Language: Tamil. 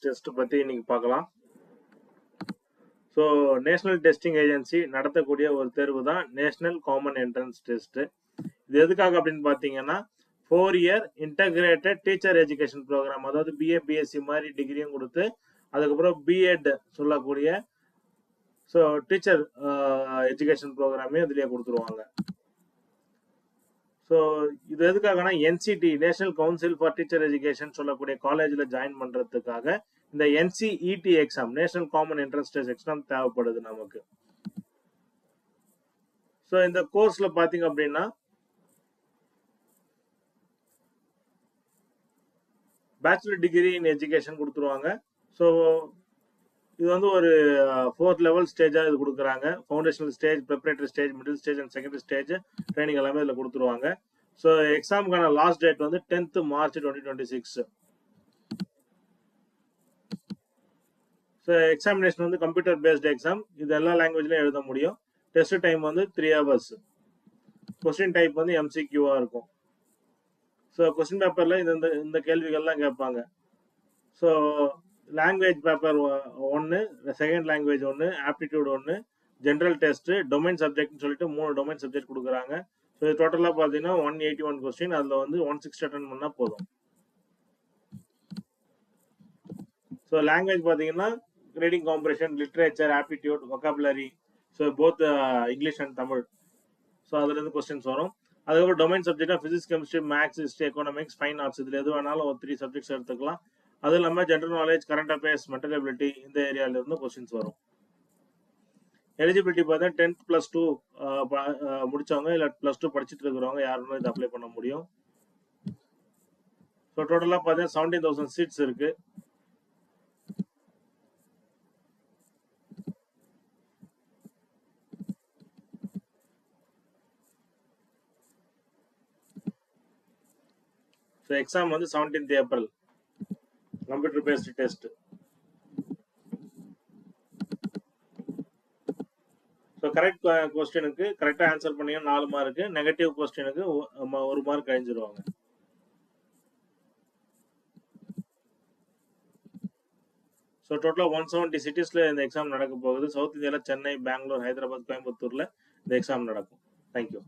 டெஸ்ட் பத்தி இன்னைக்கு பார்க்கலாம். ஸோ நேஷனல் டெஸ்டிங் ஏஜென்சி நடத்தக்கூடிய ஒரு தேர்வு தான் நேஷனல் காமன் என்ட்ரன்ஸ் டெஸ்ட். இது எதுக்காக அப்படின்னு பார்த்தீங்கன்னா 4 year integrated teacher education program, அதாவது பிஏ பிஎஸ்சி மாதிரி டிகிரியும் கொடுத்து அதுக்கப்புறம் பிஎட் சொல்லக்கூடிய ஸோ டீச்சர் எஜுகேஷன் ப்ரோக்ராமே இதுலேயே கொடுத்துருவாங்க. ஸோ இது எதுக்காகனா NCT national council for teacher education சொல்லக்கூடிய காலேஜில் ஜாயின் பண்ணுறதுக்காக இந்த NCET exam national common entrance test exam தேவைப்படுது நமக்கு. ஸோ இந்த கோர்ஸில் பார்த்தீங்க அப்படின்னா பேச்சுலர் டிகிரி இன் எஜுகேஷன் கொடுத்துருவாங்க. ஸோ இது வந்து ஒரு 4th லெவல் ஸ்டேஜாக இது கொடுக்குறாங்க. Foundational stage, preparatory stage, middle stage and secondary stage training எல்லாமே இதில் கொடுத்துருவாங்க. ஸோ எக்ஸாமுக்கான லாஸ்ட் டேட் வந்து 10th March 2026. ஸோ எக்ஸாமினேஷன் வந்து கம்ப்யூட்டர் பேஸ்டு எக்ஸாம். இது எல்லா லாங்குவேஜ்லையும் எழுத முடியும். டெஸ்ட் டைம் வந்து 3 hours. கொஸ்டின் டைப் வந்து MCQவா இருக்கும். ஸோ கொஸ்டின் பேப்பரில் இந்த கேள்விகள்லாம் கேட்பாங்க. So language paper 1, second language 1, aptitude 1, general test, domain சப்ஜெக்ட்னு சொல்லிட்டு 3 டொமைன் சப்ஜெக்ட் கொடுக்குறாங்க. ஸோ இது டோட்டலாக பார்த்தீங்கன்னா 181 கொஸ்டின். அதில் வந்து 160 அட்டன் பண்ணால் போதும். ஸோ லாங்குவேஜ் பார்த்தீங்கன்னா reading comprehension, literature, aptitude, vocabulary, so both English and Tamil. So அதுலேருந்து கொஸ்டின்ஸ் வரும். அதுக்கப்புறம் டொமைன் சப்ஜெக்டாக physics, chemistry, maths, history, economics, fine arts, இதில் எது வேணாலும் ஒரு 3 சப்ஜெக்ட்ஸ் எடுத்துக்கலாம். அது இல்லாமல் general knowledge, current affairs, mental ability இந்த ஏரியாவிலிருந்து கொஸ்டின்ஸ் வரும். எலிஜிபிலிட்டி பார்த்தா 10th +2 முடிச்சவங்க இல்லை +2 படிச்சுட்டு இருக்கிறவங்க யாருமே இது அப்ளை பண்ண முடியும். ஸோ டோட்டலாக பார்த்தீங்கன்னா 17,000 சீட்ஸ் இருக்கு. ஸோ எக்ஸாம் வந்து 17th April computer based test. So correct கொஸ்டினுக்கு கரெக்டாக ஆன்சர் பண்ணீங்க 4 மார்க்கு, நெகட்டிவ் கொஸ்டினுக்கு 1 மார்க் கழிஞ்சிருவாங்க. ஸோ டோட்டலாக 170 சிட்டிஸில் இந்த எக்ஸாம் நடக்க போகுது. சவுத் இந்தியாவில் சென்னை, பெங்களூர், ஹைதராபாத், கோயம்புத்தூரில் இந்த எக்ஸாம் நடக்கும். தேங்க்யூ.